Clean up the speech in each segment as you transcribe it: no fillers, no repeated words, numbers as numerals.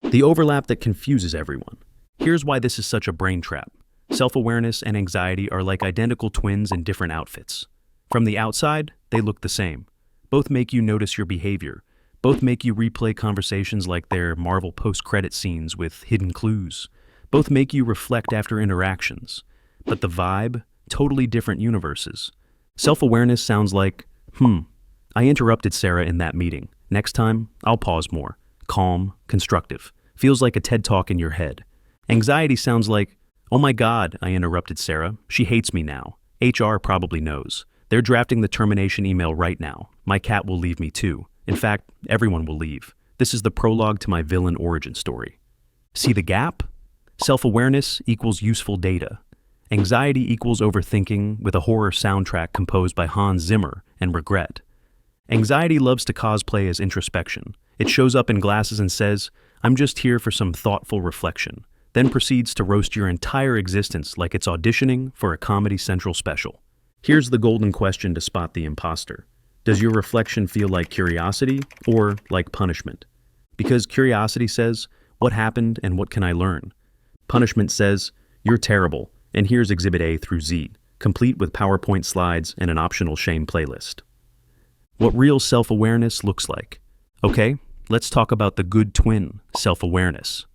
The overlap that confuses everyone. Here's why this is such a brain trap. Self-awareness and anxiety are like identical twins in different outfits. From the outside, they look the same. Both make you notice your behavior. Both make you replay conversations like they're Marvel post-credit scenes with hidden clues. Both make you reflect after interactions. But the vibe, totally different universes. Self-awareness sounds like, I interrupted Sarah in that meeting. Next time, I'll pause more. Calm, constructive. Feels like a TED Talk in your head. Anxiety sounds like, oh my God, I interrupted Sarah. She hates me now. HR probably knows. They're drafting the termination email right now. My cat will leave me too. In fact, everyone will leave. This is the prologue to my villain origin story. See the gap? Self-awareness equals useful data. Anxiety equals overthinking with a horror soundtrack composed by Hans Zimmer and regret. Anxiety loves to cosplay as introspection. It shows up in glasses and says, I'm just here for some thoughtful reflection, then proceeds to roast your entire existence like it's auditioning for a Comedy Central special. Here's the golden question to spot the imposter. Does your reflection feel like curiosity or like punishment? Because curiosity says, what happened and what can I learn? Punishment says, you're terrible, and here's Exhibit A through Z, complete with PowerPoint slides and an optional shame playlist. What real self-awareness looks like. Okay, let's talk about the good twin, self-awareness.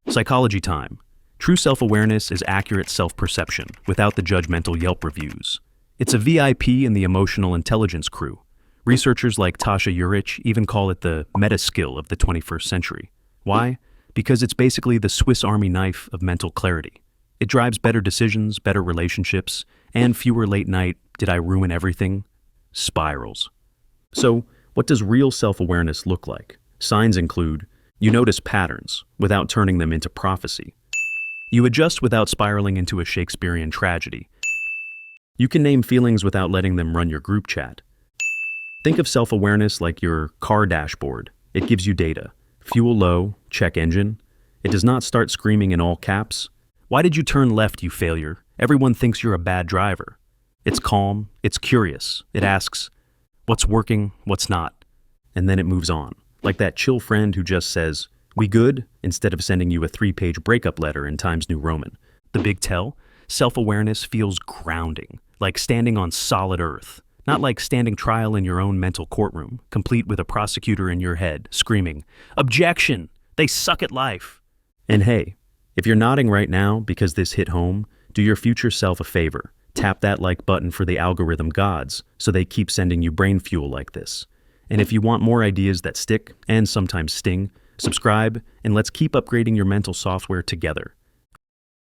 Psychology time. True self-awareness is accurate self-perception without the judgmental Yelp reviews. It's a VIP in the emotional intelligence crew. Researchers like Tasha Eurich even call it the meta skill of the 21st century. Why? Because it's basically the Swiss Army knife of mental clarity. It drives better decisions, better relationships, and fewer late night, did I ruin everything? Spirals. So, what does real self-awareness look like? Signs include, you notice patterns without turning them into prophecy. You adjust without spiraling into a Shakespearean tragedy. You can name feelings without letting them run your group chat. Think of self-awareness like your car dashboard. It gives you data. Fuel low, check engine. It does not start screaming in all caps. Why did you turn left, you failure? Everyone thinks you're a bad driver. It's calm, it's curious. It asks, what's working, what's not? And then it moves on. Like that chill friend who just says, we good? Instead of sending you a 3-page breakup letter in Times New Roman. The big tell? Self-awareness feels grounding, like standing on solid earth. Not like standing trial in your own mental courtroom, complete with a prosecutor in your head, screaming, objection! They suck at life! And hey, if you're nodding right now because this hit home, do your future self a favor. Tap that like button for the algorithm gods so they keep sending you brain fuel like this. And if you want more ideas that stick and sometimes sting, subscribe and let's keep upgrading your mental software together.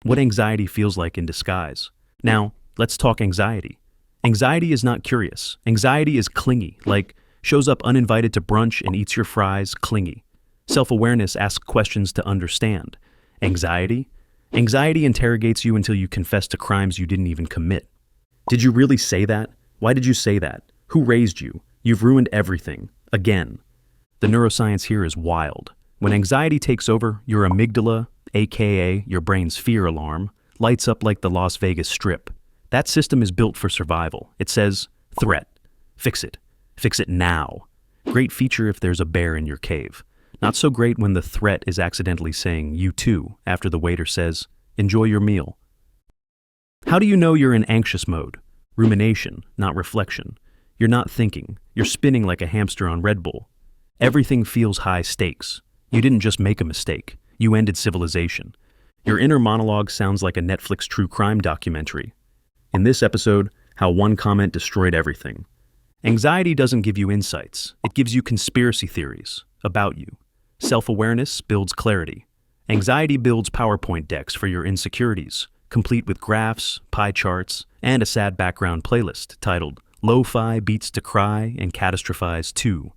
What anxiety feels like in disguise. Now, let's talk anxiety. Anxiety is not curious. Anxiety is clingy, like shows up uninvited to brunch and eats your fries, clingy. Self-awareness asks questions to understand. Anxiety? Anxiety interrogates you until you confess to crimes you didn't even commit. Did you really say that? Why did you say that? Who raised you? You've ruined everything. Again. The neuroscience here is wild. When anxiety takes over, your amygdala, aka your brain's fear alarm, lights up like the Las Vegas Strip. That system is built for survival. It says, threat. Fix it. Fix it now. Great feature if there's a bear in your cave. Not so great when the threat is accidentally saying, you too, after the waiter says, enjoy your meal. How do you know you're in anxious mode? Rumination, not reflection. You're not thinking. You're spinning like a hamster on Red Bull. Everything feels high stakes. You didn't just make a mistake. You ended civilization. Your inner monologue sounds like a Netflix true crime documentary. In this episode, how one comment destroyed everything. Anxiety doesn't give you insights. It gives you conspiracy theories about you. Self-awareness builds clarity. Anxiety builds PowerPoint decks for your insecurities, complete with graphs, pie charts, and a sad background playlist titled Lo-Fi Beats to Cry and Catastrophize 2.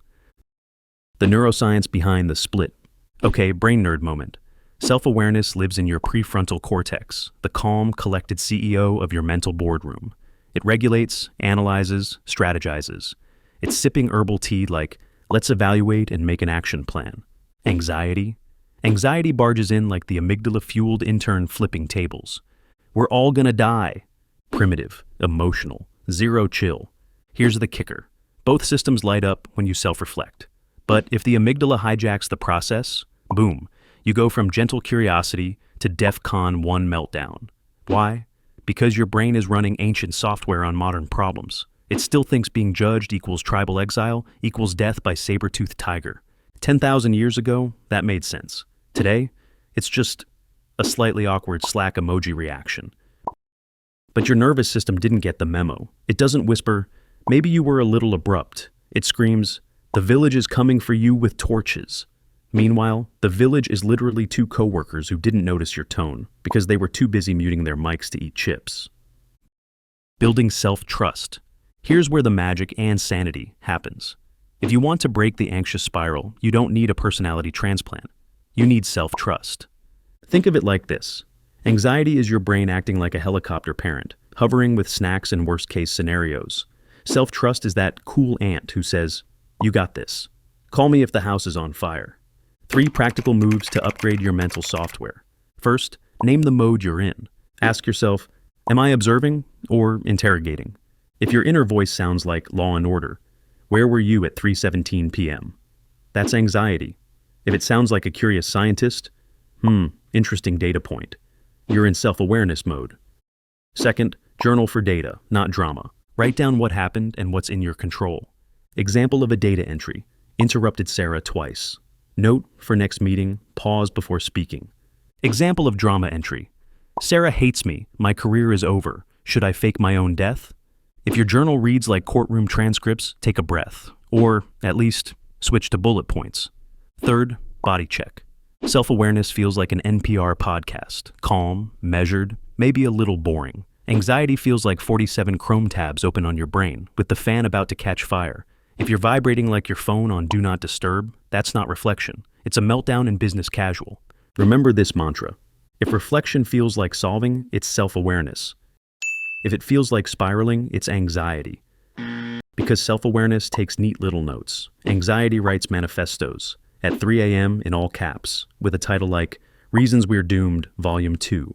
The neuroscience behind the split. Okay, brain nerd moment. Self-awareness lives in your prefrontal cortex, the calm, collected CEO of your mental boardroom. It regulates, analyzes, strategizes. It's sipping herbal tea like, let's evaluate and make an action plan. Anxiety? Anxiety barges in like the amygdala-fueled intern flipping tables. We're all gonna die. Primitive, emotional, zero chill. Here's the kicker. Both systems light up when you self-reflect. But if the amygdala hijacks the process, boom, You go from gentle curiosity to DEF-CON 1 meltdown. Why? Because your brain is running ancient software on modern problems. It still thinks being judged equals tribal exile equals death by saber-toothed tiger. 10,000 years ago, that made sense. Today, it's just a slightly awkward Slack emoji reaction. But your nervous system didn't get the memo. It doesn't whisper, maybe you were a little abrupt. It screams, the village is coming for you with torches. Meanwhile, the village is literally two coworkers who didn't notice your tone because they were too busy muting their mics to eat chips. Building self-trust. Here's where the magic and sanity happens. If you want to break the anxious spiral, you don't need a personality transplant. You need self-trust. Think of it like this. Anxiety is your brain acting like a helicopter parent, hovering with snacks and worst-case scenarios. Self-trust is that cool aunt who says, you got this. Call me if the house is on fire. 3 practical moves to upgrade your mental software. First, name the mode you're in. Ask yourself, am I observing or interrogating? If your inner voice sounds like Law and Order, where were you at 3:17 p.m.? That's anxiety. If it sounds like a curious scientist, interesting data point. You're in self-awareness mode. Second, journal for data, not drama. Write down what happened and what's in your control. Example of a data entry. Interrupted Sarah twice. Note for next meeting, pause before speaking. Example of drama entry. Sarah hates me. My career is over. Should I fake my own death? If your journal reads like courtroom transcripts, take a breath. Or, at least, switch to bullet points. Third, body check. Self-awareness feels like an NPR podcast. Calm, measured, maybe a little boring. Anxiety feels like 47 Chrome tabs open on your brain, with the fan about to catch fire. If you're vibrating like your phone on Do Not Disturb, that's not reflection. It's a meltdown in business casual. Remember this mantra. If reflection feels like solving, it's self-awareness. If it feels like spiraling, it's anxiety. Because self-awareness takes neat little notes. Anxiety writes manifestos at 3 a.m. in all caps, with a title like Reasons We're Doomed, Volume 2.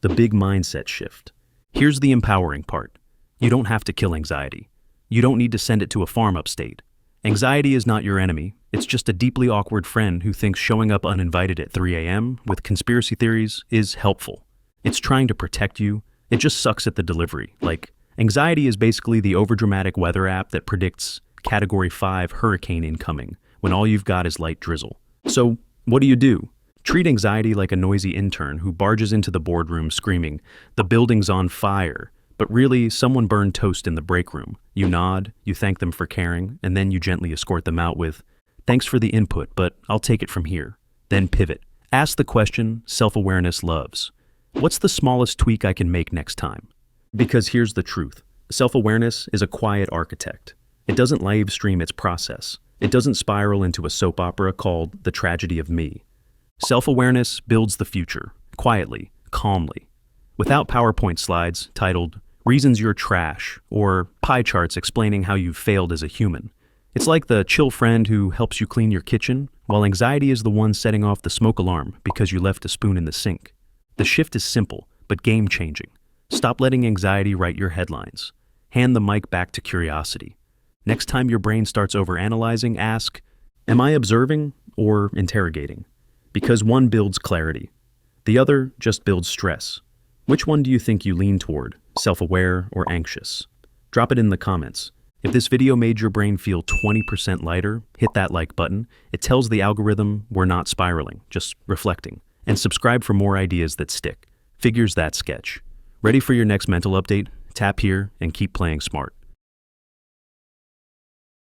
The big mindset shift. Here's the empowering part. You don't have to kill anxiety. You don't need to send it to a farm upstate. Anxiety is not your enemy. It's just a deeply awkward friend who thinks showing up uninvited at 3 a.m. with conspiracy theories is helpful. It's trying to protect you. It just sucks at the delivery. Like, anxiety is basically the overdramatic weather app that predicts Category 5 hurricane incoming when all you've got is light drizzle. So, what do? Treat anxiety like a noisy intern who barges into the boardroom screaming, "The building's on fire." But really, someone burned toast in the break room. You nod, you thank them for caring, and then you gently escort them out with, "Thanks for the input, but I'll take it from here." Then pivot. Ask the question self-awareness loves. What's the smallest tweak I can make next time? Because here's the truth. Self-awareness is a quiet architect. It doesn't live stream its process. It doesn't spiral into a soap opera called The Tragedy of Me. Self-awareness builds the future, quietly, calmly. Without PowerPoint slides titled, Reasons You're Trash, or pie charts explaining how you've failed as a human. It's like the chill friend who helps you clean your kitchen, while anxiety is the one setting off the smoke alarm because you left a spoon in the sink. The shift is simple, but game-changing. Stop letting anxiety write your headlines. Hand the mic back to curiosity. Next time your brain starts overanalyzing, ask, am I observing or interrogating? Because one builds clarity. The other just builds stress. Which one do you think you lean toward, self-aware or anxious? Drop it in the comments. If this video made your brain feel 20% lighter, hit that like button. It tells the algorithm we're not spiraling, just reflecting. And subscribe for more ideas that stick. Figures that sketch. Ready for your next mental update? Tap here and keep playing smart.